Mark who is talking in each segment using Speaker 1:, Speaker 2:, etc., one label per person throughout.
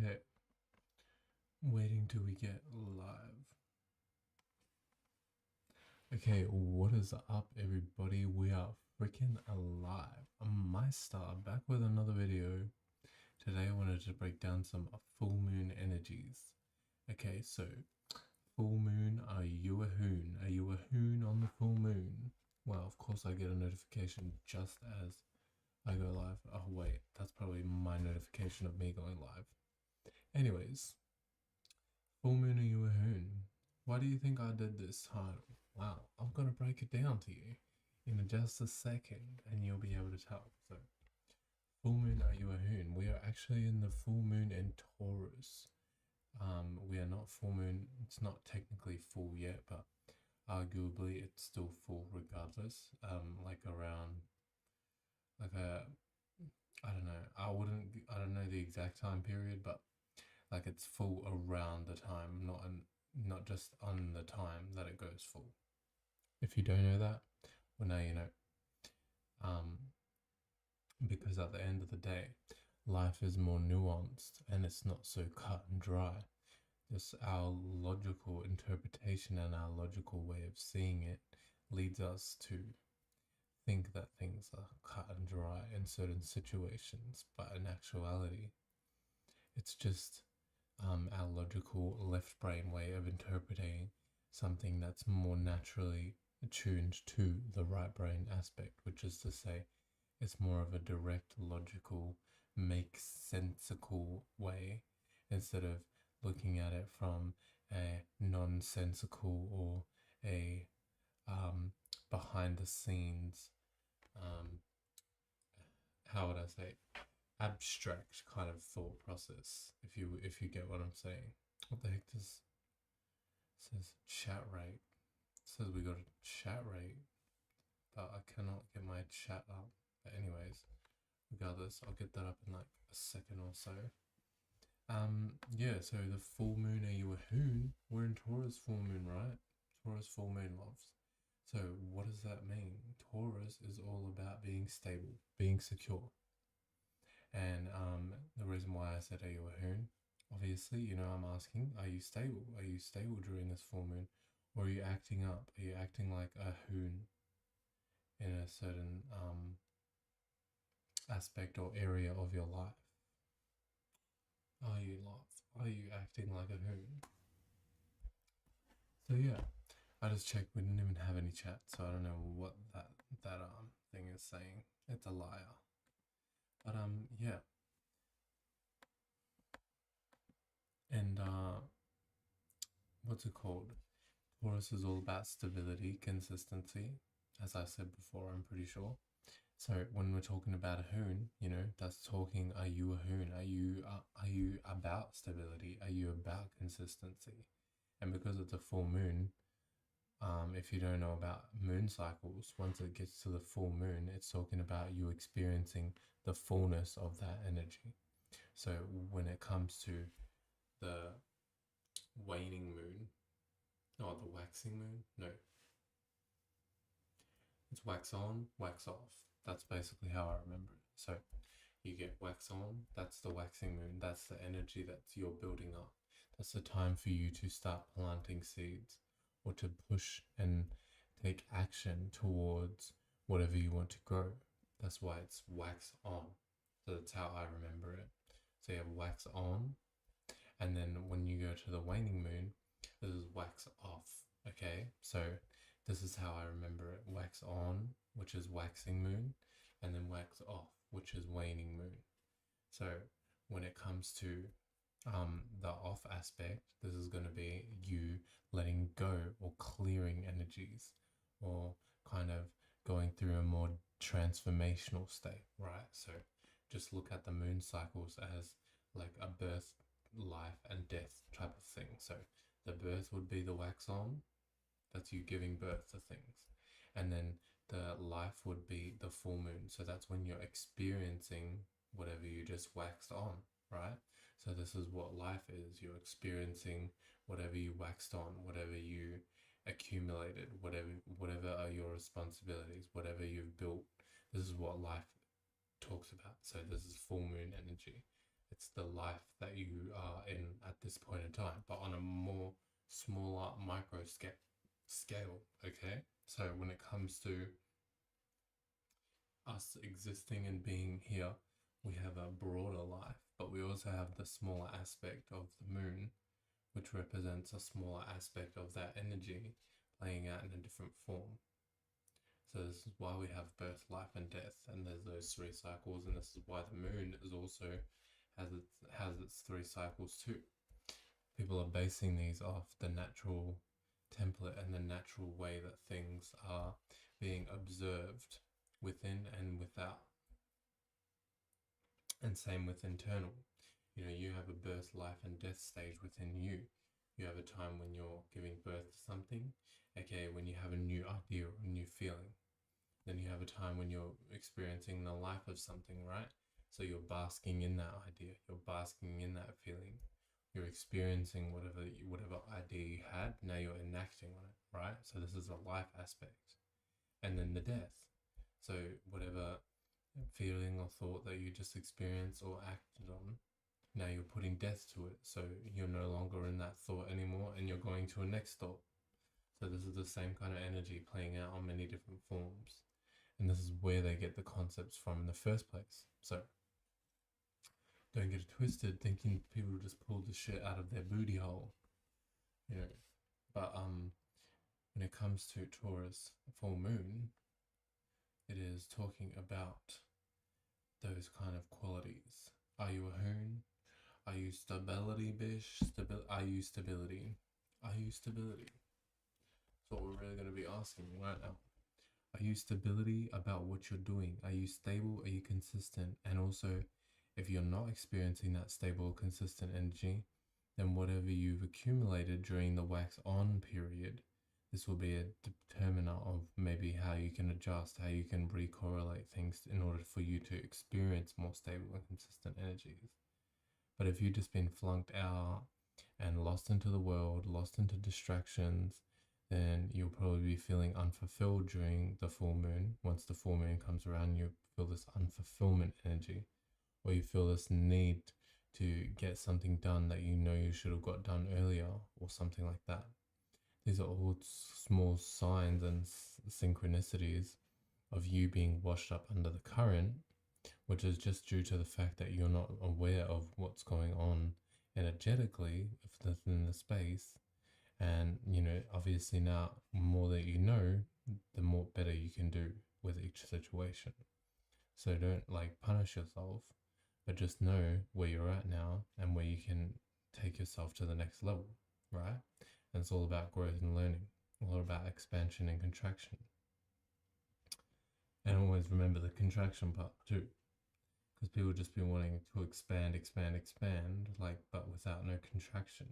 Speaker 1: Okay, waiting till we get live. Okay, what is up, everybody? We are freaking alive. I'm Mystar, back with another video. Today I wanted to break down some full moon energies. Okay, so full moon, are you a hoon? Are you a hoon on the full moon? Well, of course I get a notification just as I go live. Oh wait, that's probably my notification of me going live. Anyways, full moon, are you a hoon? Why do you think I did this title? Wow, I'm gonna break it down to you in just a second and you'll be able to tell. So, full moon, are you a hoon? We are actually in the full moon in Taurus. We are not full moon, it's not technically full yet, but arguably it's still full regardless. Like around, like a, I don't know, I don't know the exact time period, but like it's full around the time, not just on the time that it goes full. If you don't know that, well, now you know. Because at the end of the day, life is more nuanced and it's not so cut and dry. Just our logical interpretation and our logical way of seeing it leads us to think that things are cut and dry in certain situations, but in actuality, it's just our logical left brain way of interpreting something that's more naturally attuned to the right brain aspect, which is to say, it's more of a direct, logical, make sensical way instead of looking at it from a nonsensical or a behind the scenes, how would I say, abstract kind of thought process. If you get what I'm saying. What the heck does says chat rate? It says we got a chat rate, but I cannot get my chat up. But anyways, regardless, I'll get that up in like a second or so. Yeah, so the full moon, are you a hoon? We're in Taurus full moon, right? Taurus full moon, loves. So what does that mean? Taurus is all about being stable, being secure. And the reason why I said, are you a hoon? Obviously, you know, I'm asking, are you stable? Are you stable during this full moon? Or are you acting up? Are you acting like a hoon in a certain aspect or area of your life? Are you love? Are you acting like a hoon? So yeah, I just checked. We didn't even have any chat, so I don't know what that thing is saying. It's a liar. But yeah. And what's it called? Taurus is all about stability, consistency. As I said before, I'm pretty sure. So when we're talking about a hoon, you know, that's talking, are you a hoon? Are you about stability? Are you about consistency? And because it's a full moon, if you don't know about moon cycles, once it gets to the full moon, it's talking about you experiencing the fullness of that energy. So when it comes to the waning moon, or the waxing moon, no, it's wax on, wax off. That's basically how I remember it. So you get wax on, that's the waxing moon, that's the energy that you're building up. That's the time for you to start planting seeds or to push and take action towards whatever you want to grow. That's why it's wax on. So that's how I remember it. So you have wax on, and then when you go to the waning moon, this is wax off. Okay, so this is how I remember it. Wax on, which is waxing moon, and then wax off, which is waning moon. So when it comes to the off aspect, this is going to be you letting go or clearing energies or kind of going through a more transformational state, right? So just look at the moon cycles as like a birth, life, and death type of thing. So the birth would be the wax on, that's you giving birth to things. And then the life would be the full moon. So that's when you're experiencing whatever you just waxed on, right? So this is what life is. You're experiencing whatever you waxed on, whatever you accumulated, whatever are your responsibilities, whatever you've built. This is what life talks about. So this is full moon energy. it's the life that you are in at this point in time, but on a more smaller micro scale. Okay, so when it comes to us existing and being here, we have a broader life, but we also have the smaller aspect of the moon, which represents a smaller aspect of that energy playing out in a different form. So this is why we have birth, life, and death, and there's those three cycles, and this is why the moon is also has its three cycles too. People are basing these off the natural template and the natural way that things are being observed within and without. And same with internal. You know, you have a birth, life, and death stage within you. You have a time when you're giving birth to something, aka when you have a new idea or a new feeling. Then you have a time when you're experiencing the life of something, right? So you're basking in that idea, you're basking in that feeling, you're experiencing whatever idea you had. Now you're enacting on it, right? So this is a life aspect. And then the death. So whatever feeling or thought that you just experienced or acted on, now you're putting death to it. So you're no longer in that thought anymore, and you're going to a next thought. So this is the same kind of energy playing out on many different forms. And this is where they get the concepts from in the first place. So don't get it twisted thinking people just pull the shit out of their booty hole, you know. But when it comes to Taurus full moon, it is talking about those kind of qualities. Are you a hoon? Are you stability, bish? Are you stability? Are you stability? That's what we're really going to be asking right now. Are you stability about what you're doing? Are you stable? Are you consistent? And also, if you're not experiencing that stable, consistent energy, then whatever you've accumulated during the wax on period, this will be a determiner of maybe how you can adjust, how you can recorrelate things in order for you to experience more stable and consistent energies. But if you've just been flunked out and lost into the world, lost into distractions, then you'll probably be feeling unfulfilled during the full moon. Once the full moon comes around, you feel this unfulfillment energy, or you feel this need to get something done that you know you should have got done earlier, or something like that. These are all small signs and synchronicities of you being washed up under the current, which is just due to the fact that you're not aware of what's going on energetically within the space. And, you know, obviously now, more that you know, the more better you can do with each situation. So don't like punish yourself, but just know where you're at now and where you can take yourself to the next level, right? And it's all about growth and learning, all about expansion and contraction. And always remember the contraction part too, because people just be wanting to expand, like, but without no contraction.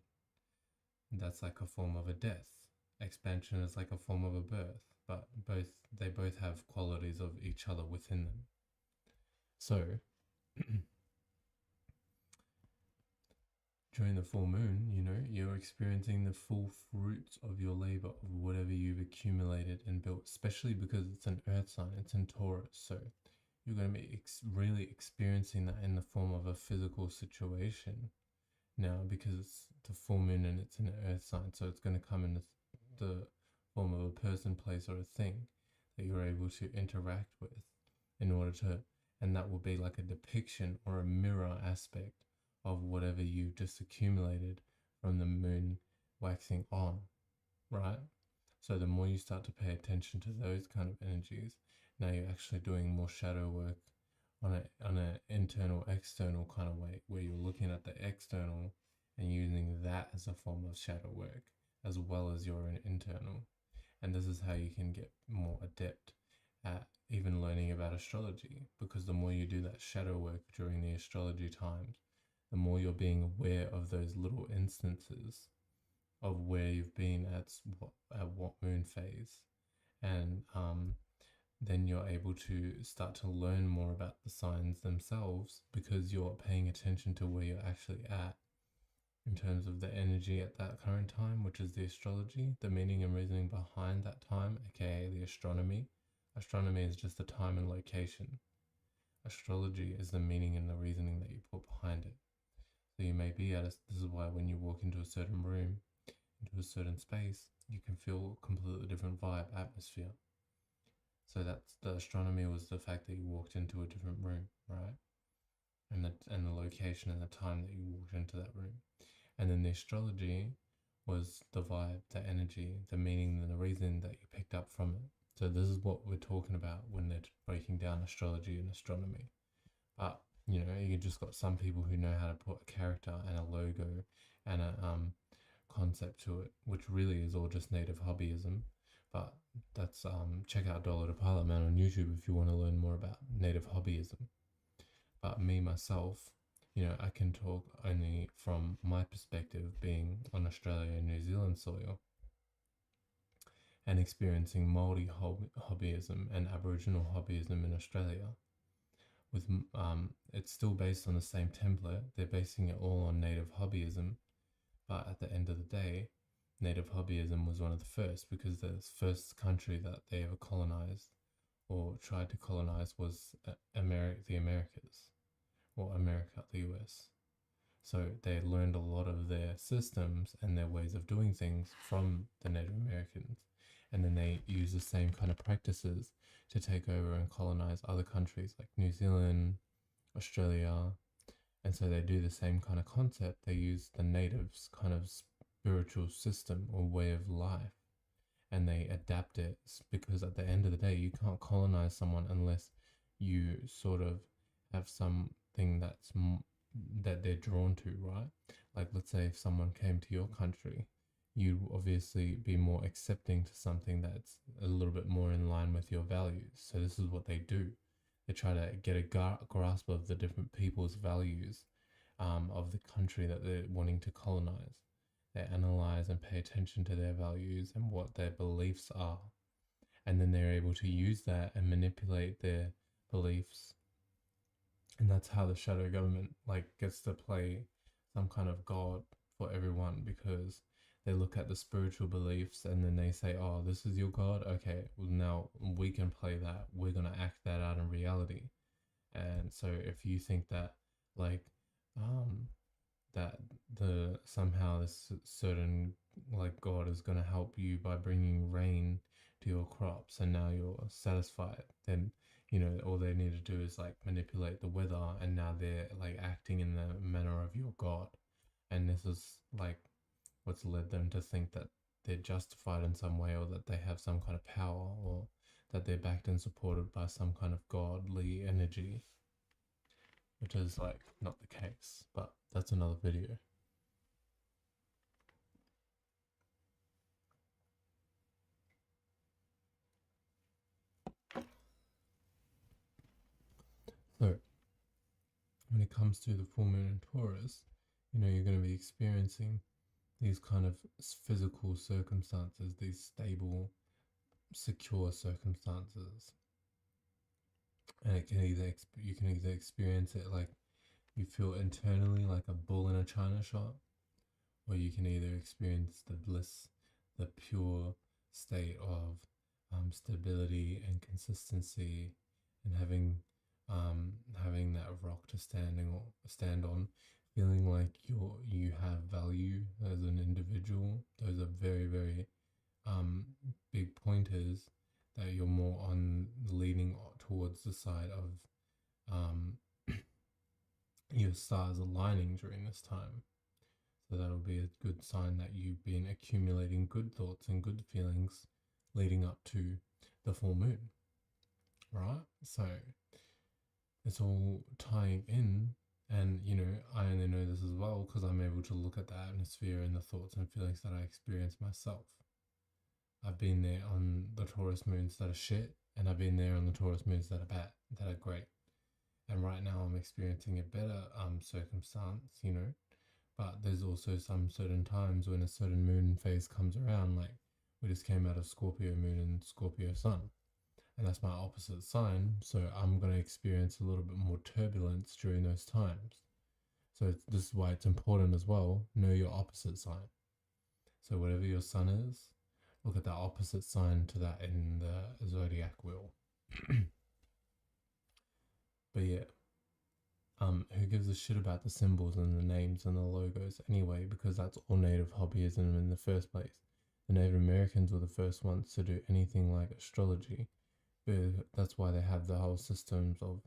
Speaker 1: That's like a form of a death. Expansion is like a form of a birth, but they both have qualities of each other within them. So during the full moon, you know, you're experiencing the full fruits of your labor, of whatever you've accumulated and built, especially because it's an earth sign, it's in Taurus. So you're going to be really experiencing that in the form of a physical situation now, because it's the full moon and it's an earth sign. So it's going to come in the form of a person, place, or a thing that you're able to interact with in order to, and that will be like a depiction or a mirror aspect of whatever you've just accumulated from the moon waxing on, right? So the more you start to pay attention to those kind of energies, now you're actually doing more shadow work on an internal, external kind of way, where you're looking at the external and using that as a form of shadow work, as well as your own internal. And this is how you can get more adept at even learning about astrology, because the more you do that shadow work during the astrology times, the more you're being aware of those little instances of where you've been at what moon phase. And then you're able to start to learn more about the signs themselves, because you're paying attention to where you're actually at in terms of the energy at that current time, which is the astrology, the meaning and reasoning behind that time, aka the astronomy. Astronomy is just the time and location. Astrology is the meaning and the reasoning that you put behind it. that you may be at. This is why when you walk into a certain room, into a certain space, you can feel a completely different vibe, atmosphere. So that's the astronomy, was the fact that you walked into a different room, right? And the location and the time that you walked into that room. And then the astrology was the vibe, the energy, the meaning, and the reason that you picked up from it. So this is what we're talking about when they're breaking down astrology and astronomy. But you just got some people who know how to put a character and a logo and a concept to it, which really is all just native hobbyism. But that's check out Dollar to Parliament on YouTube if you want to learn more about native hobbyism. But me myself, I can talk only from my perspective, being on Australia and New Zealand soil and experiencing Māori hobbyism and Aboriginal hobbyism in Australia. With it's still based on the same template. They're basing it all on native hobbyism, but at the end of the day, native hobbyism was one of the first, because the first country that they ever colonized or tried to colonize was the Americas, or America, the US. So they learned a lot of their systems and their ways of doing things from the Native Americans, and then they use the same kind of practices to take over and colonize other countries like New Zealand, Australia. And so they do the same kind of concept. They use the natives' kind of spiritual system or way of life, and they adapt it, because at the end of the day, you can't colonize someone unless you sort of have something that they're drawn to, right? Like, let's say if someone came to your country, you'd obviously be more accepting to something that's a little bit more in line with your values. So this is what they do. They try to get a grasp of the different people's values of the country that they're wanting to colonize. They analyze and pay attention to their values and what their beliefs are. And then they're able to use that and manipulate their beliefs. And that's how the shadow government gets to play some kind of god for everyone, because they look at the spiritual beliefs and then they say, oh, this is your god? Okay, well, now we can play that. We're going to act that out in reality. And so if you think that that somehow this certain god is going to help you by bringing rain to your crops, and now you're satisfied, then all they need to do is manipulate the weather, and now they're acting in the manner of your god. And this is what's led them to think that they're justified in some way, or that they have some kind of power, or that they're backed and supported by some kind of godly energy, which is not the case. But that's another video. So when it comes to the full moon in Taurus, you're going to be experiencing these kind of physical circumstances, these stable, secure circumstances. And it can you can either experience it you feel internally like a bull in a china shop, or you can either experience the bliss, the pure state of stability and consistency, and having that rock to stand on, feeling like you have value as an individual. Those are very, very big pointers that you're more on leaning towards the side of your stars aligning during this time. So that'll be a good sign that you've been accumulating good thoughts and good feelings leading up to the full moon, right? So it's all tying in. And I only know this as well because I'm able to look at the atmosphere and the thoughts and feelings that I experience myself. I've been there on the Taurus moons that are shit, and I've been there on the Taurus moons that are bad, that are great. And right now I'm experiencing a better circumstance, but there's also some certain times when a certain moon phase comes around, like we just came out of Scorpio moon and Scorpio sun, and that's my opposite sign, so I'm going to experience a little bit more turbulence during those times. So this is why it's important as well, know your opposite sign. So whatever your sun is, look at the opposite sign to that in the zodiac wheel. But yeah, who gives a shit about the symbols and the names and the logos anyway, because that's all native hobbyism in the first place. The Native Americans were the first ones to do anything like astrology. That's why they have the whole systems of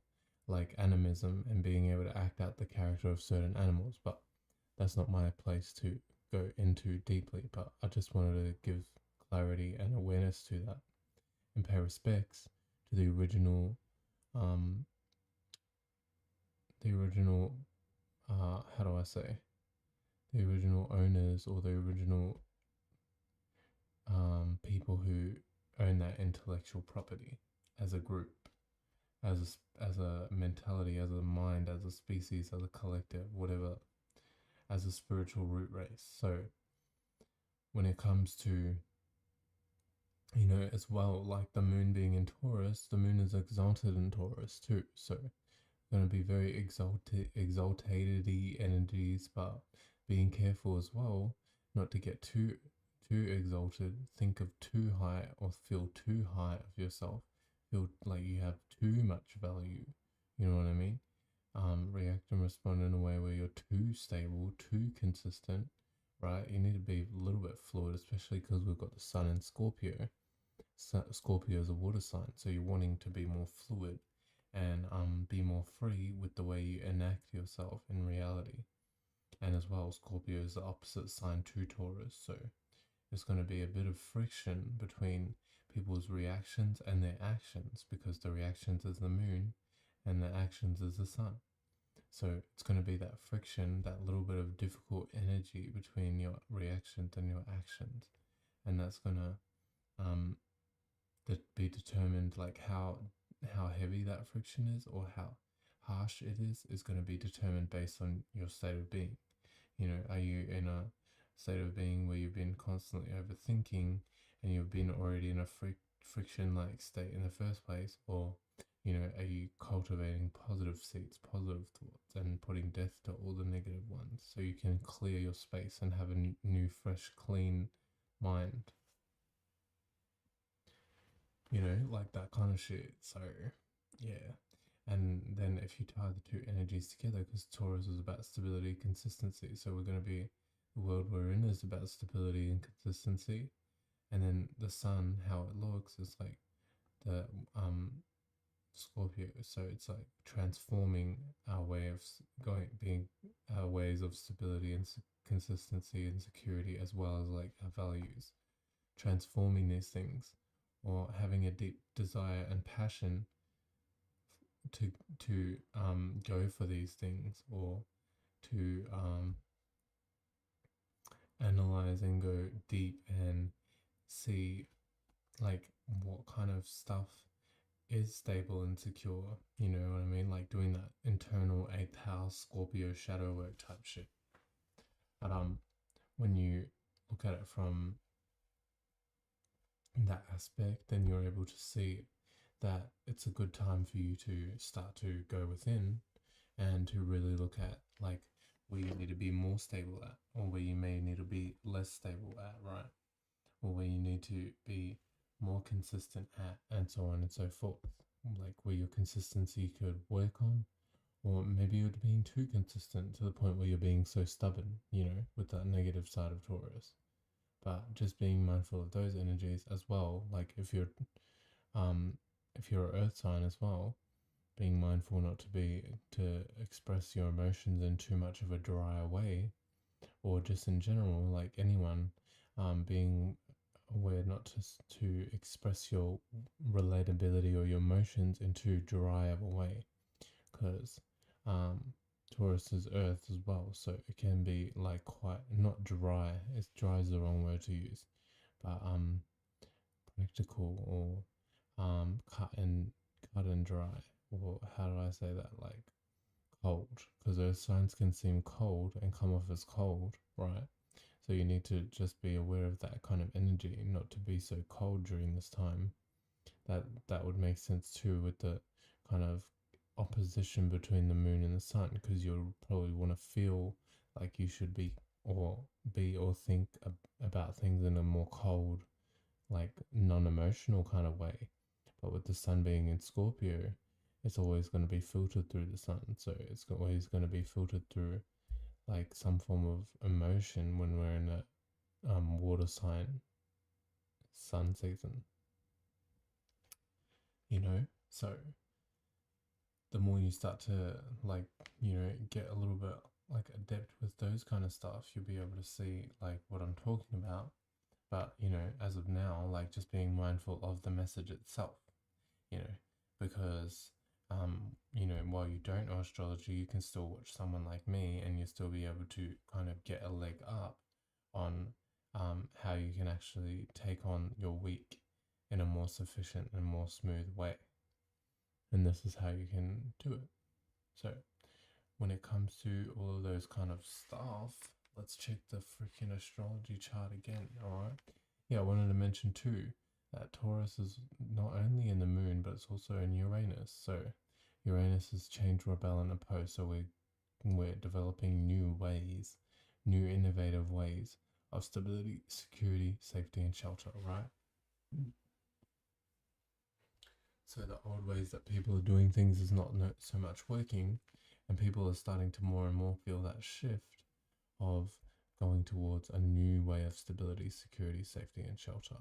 Speaker 1: like animism and being able to act out the character of certain animals. But that's not my place to go into deeply. But I just wanted to give clarity and awareness to that and pay respects to the original how do I say, the original owners or the original people who own that intellectual property as a group, as a mentality, as a mind, as a species, as a collective, whatever, as a spiritual root race. So when it comes to, you know, as well, like the moon being in Taurus, the moon is exalted in Taurus too. So going to be very exalted energies, but being careful as well not to get too exalted, think of too high or feel too high of yourself, feel like you have too much value, you know what I mean? React and respond in a way where you're too stable, too consistent, right? You need to be a little bit fluid, especially because we've got the sun in Scorpio. Scorpio is a water sign, so you're wanting to be more fluid and be more free with the way you enact yourself in reality. And as well, Scorpio is the opposite sign to Taurus, so there's going to be a bit of friction between people's reactions and their actions, because the reactions is the moon and the actions is the sun. So it's going to be that friction, that little bit of difficult energy between your reactions and your actions, and that's going to be determined, like how heavy that friction is or how harsh it is going to be determined based on your state of being. You know, are you in a state of being where you've been constantly overthinking and you've been already in a friction like state in the first place, or you know, are you cultivating positive seeds, positive thoughts, and putting death to all the negative ones so you can clear your space and have a new, fresh, clean mind? You know, like that kind of shit. So, yeah. And then if you tie the two energies together, because Taurus is about stability, consistency. So we're going to be, the world we're in is about stability and consistency. And then the sun, how it looks, is like the Scorpio. So it's like transforming our way of being our ways of stability and consistency and security, as well as like our values, transforming these things, or having a deep desire and passion to go for these things, or to analyze and go deep and see like what kind of stuff is stable and secure, you know what I mean? Like doing that internal 8th house Scorpio shadow work type shit. But when you look at it from that aspect, then you're able to see that it's a good time for you to start to go within and to really look at like where you need to be more stable at, or where you may need to be less stable at, right? Or where you need to be more consistent at, and so on and so forth. Like where your consistency could work on, or maybe you're being too consistent to the point where you're being so stubborn, you know, with that negative side of Taurus. But just being mindful of those energies as well. Like if you're an earth sign as well, being mindful not to express your emotions in too much of a dry way, or just in general, like anyone, being aware not to express your relatability or your emotions in too dry of a way, because Taurus is earth as well, so it can be like quite not dry. It's dry is the wrong word to use, but practical, or cut and dry, or how do I say that, like cold, because those signs can seem cold and come off as cold, right? So you need to just be aware of that kind of energy, not to be so cold during this time. That would make sense too with the kind of opposition between the moon and the sun, because you'll probably want to feel like you should or think about things in a more cold, like non-emotional kind of way. But with the sun being in Scorpio, it's always going to be filtered through the sun. So it's always going to be filtered through like some form of emotion when we're in a water sign sun season, you know? So the more you start to like, get a little bit like adept with those kind of stuff, you'll be able to see like what I'm talking about. But, as of now, like just being mindful of the message itself, you know, because, while you don't know astrology, you can still watch someone like me and you'll still be able to kind of get a leg up on how you can actually take on your week in a more sufficient and more smooth way. And this is how you can do it. So, when it comes to all of those kind of stuff, let's check the freaking astrology chart again, alright? Yeah, I wanted to mention too that Taurus is not only in the moon, but it's also in Uranus. So Uranus is change, rebel, and oppose. So we're developing new ways, new innovative ways of stability, security, safety, and shelter, right? So the old ways that people are doing things is not so much working, and people are starting to more and more feel that shift of going towards a new way of stability, security, safety, and shelter.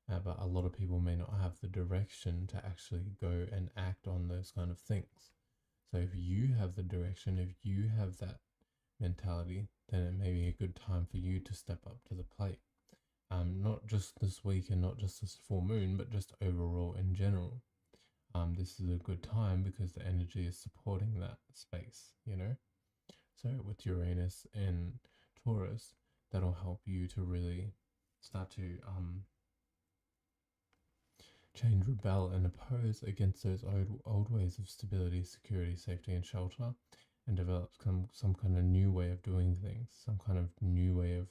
Speaker 1: But a lot of people may not have the direction to actually go and act on those kind of things. So if you have the direction, if you have that mentality, then it may be a good time for you to step up to the plate. Not just this week and not just this full moon, but just overall in general. This is a good time because the energy is supporting that space, So with Uranus and Taurus, that'll help you to really start to change, rebel, and oppose against those old ways of stability, security, safety, and shelter, and develop some kind of new way of doing things, some kind of new way of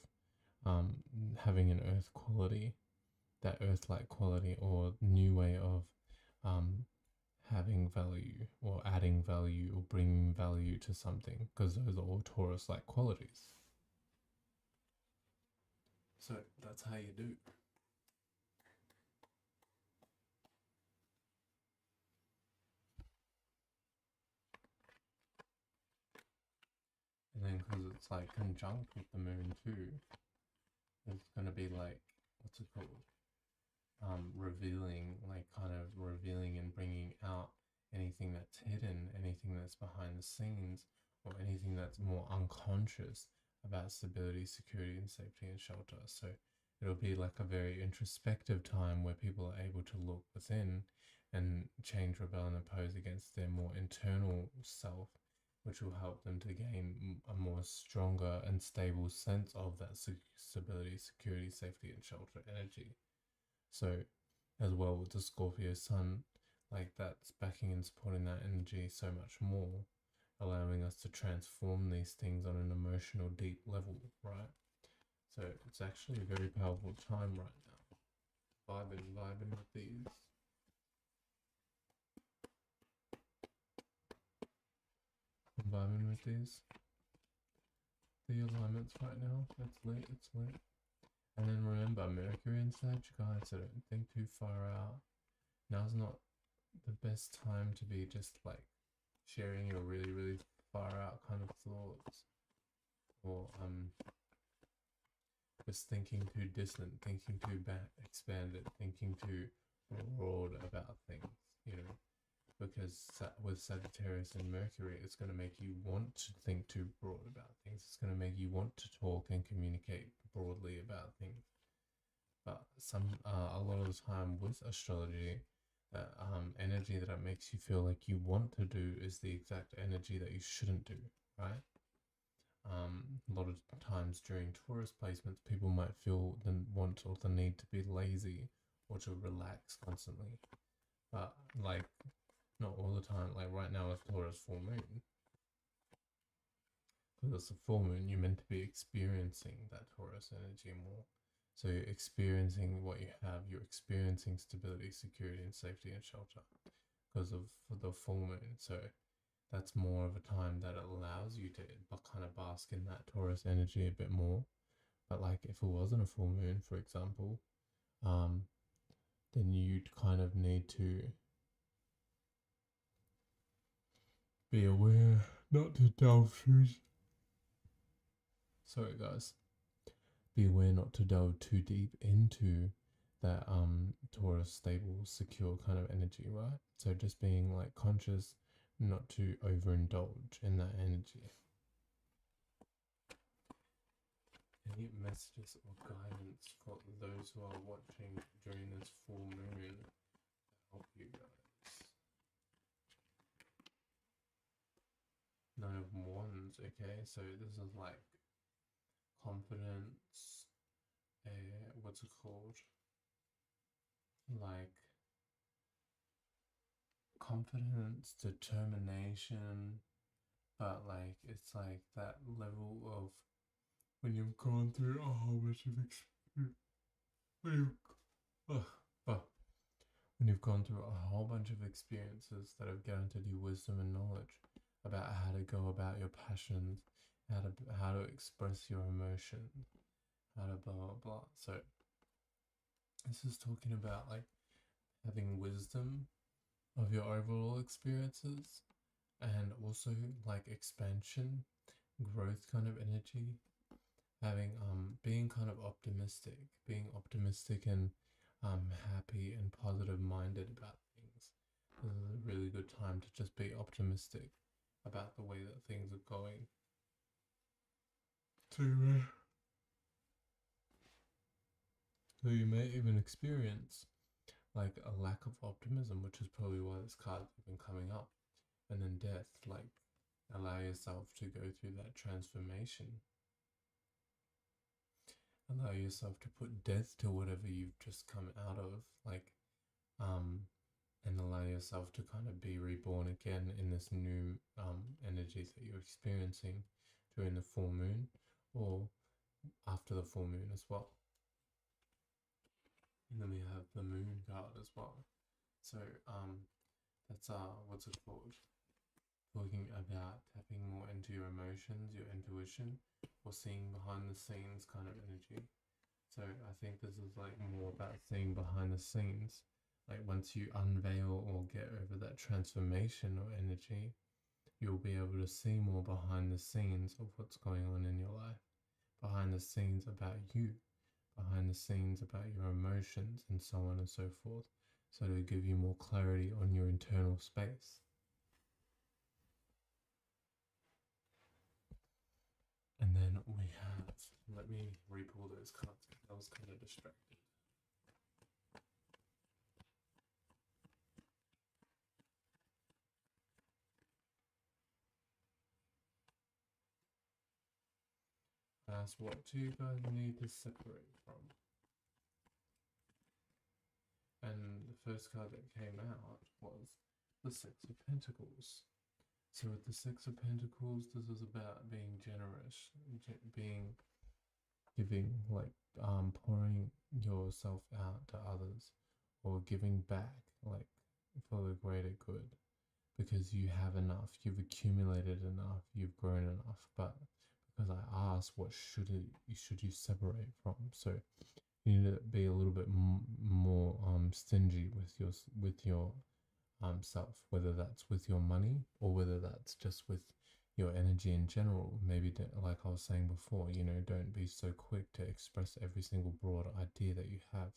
Speaker 1: having an earth quality, that earth-like quality, or new way of having value or adding value or bringing value to something, because those are all Taurus-like qualities. So that's how you do. And then because it's like conjunct with the moon too, it's going to be like, what's it called? Revealing, like kind of revealing and bringing out anything that's hidden, anything that's behind the scenes, or anything that's more unconscious about stability, security, and safety and shelter. So it'll be like a very introspective time where people are able to look within and change, rebel, and oppose against their more internal self, which will help them to gain a more stronger and stable sense of that stability, security, safety, and shelter energy. So, as well with the Scorpio Sun, like that's backing and supporting that energy so much more, allowing us to transform these things on an emotional, deep level, right? So, it's actually a very powerful time right now. Vibing with these. Vibing with these. The alignments right now. It's lit, it's lit. And then remember, Mercury and Sag, guys, so don't think too far out. Now's not the best time to be just like sharing your really, really far out kind of thoughts, or just thinking too distant, thinking too expanded, thinking too broad about things, because with Sagittarius and Mercury, it's going to make you want to think too broad about things. It's going to make you want to talk and communicate broadly about things. But a lot of the time with astrology, that energy that it makes you feel like you want to do is the exact energy that you shouldn't do, right? A lot of times during Taurus placements, people might feel the want or the need to be lazy or to relax constantly. But like, not all the time. Like right now with Taurus full moon, because it's a full moon, you're meant to be experiencing that Taurus energy more. So you're experiencing what you have. You're experiencing stability, security, and safety and shelter because of the full moon. So that's more of a time that allows you to kind of bask in that Taurus energy a bit more. But like if it wasn't a full moon, for example, then you'd kind of need to be aware not to delve too. Sorry, guys. Be aware not to delve too deep into that Taurus stable, secure kind of energy, right? So just being like conscious not to overindulge in that energy. Any messages or guidance for those who are watching during this full moon to help you guys? Nine of Wands, okay, so this is like confidence, what's it called? Like confidence, determination, but like it's like that level of when you've gone through a whole bunch of experience, when you've gone through a whole bunch of experiences that have guaranteed you wisdom and knowledge about how to go about your passions, how to express your emotions, how to blah blah blah. So this is talking about like having wisdom of your overall experiences and also like expansion, growth kind of energy, having being kind of optimistic, and happy and positive minded about things. This is a really good time to just be optimistic about the way that things are going. So you may even experience like a lack of optimism, which is probably why this card's been coming up. And then death, like allow yourself to go through that transformation. Allow yourself to put death to whatever you've just come out of, like, and allow yourself to kind of be reborn again in this new energies that you're experiencing during the full moon or after the full moon as well. And then we have the moon card as well. So that's what's it called? Talking about tapping more into your emotions, your intuition, or seeing behind the scenes kind of energy. So I think this is like more about seeing behind the scenes. Like once you unveil or get over that transformation or energy, you'll be able to see more behind the scenes of what's going on in your life, behind the scenes about you, behind the scenes about your emotions, and so on and so forth. So to give you more clarity on your internal space. And then we have, let me re-pull those cards. I was kind of distracted. Ask, what do you guys need to separate from? And the first card that came out was the Six of Pentacles. So with the Six of Pentacles, this is about being generous, being giving, like pouring yourself out to others, or giving back, like for the greater good, because you have enough, you've accumulated enough, you've grown enough. But because I asked, what should you separate from? So you need to be a little bit more stingy with your self, whether that's with your money or whether that's just with your energy in general. Maybe like I was saying before, don't be so quick to express every single broad idea that you have,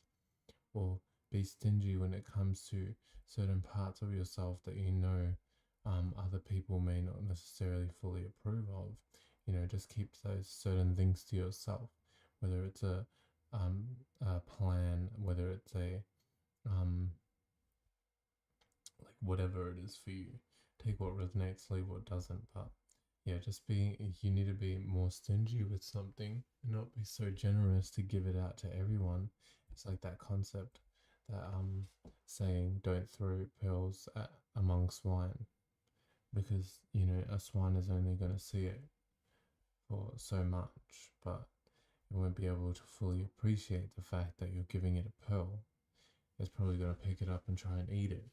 Speaker 1: or be stingy when it comes to certain parts of yourself that other people may not necessarily fully approve of. Just keep those certain things to yourself, whether it's a plan, whether it's a like whatever it is for you. Take what resonates, leave what doesn't. But yeah, you need to be more stingy with something and not be so generous to give it out to everyone. It's like that concept, that saying, don't throw pearls among swine, because a swine is only going to see it for so much, but it won't be able to fully appreciate the fact that you're giving it a pearl. It's probably going to pick it up and try and eat it.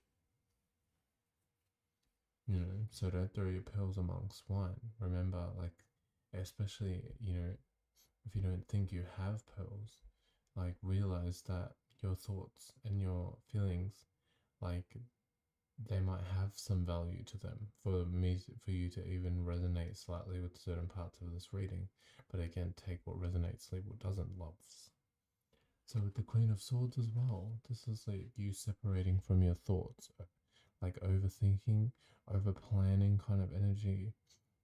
Speaker 1: So don't throw your pearls among swine. Remember, like, especially, if you don't think you have pearls, like, realize that your thoughts and your feelings, like, they might have some value to them for you to even resonate slightly with certain parts of this reading. But again, take what resonates, leave what doesn't, loves. So with the Queen of Swords as well, this is like you separating from your thoughts, like overthinking, over planning kind of energy,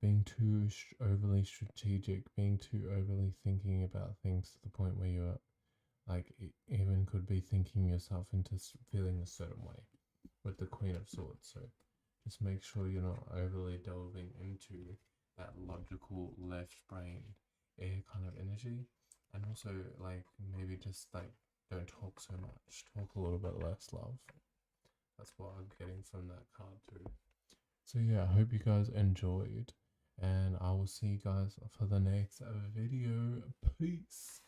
Speaker 1: being too overly strategic, being too overly thinking about things to the point where you're like even could be thinking yourself into feeling a certain way with the Queen of Swords. So just make sure you're not overly delving into that logical left brain air kind of energy. And also, like, maybe just like don't talk so much, talk a little bit less, love. That's what I'm getting from that card too. So yeah, I hope you guys enjoyed, and I will see you guys for the next video. Peace.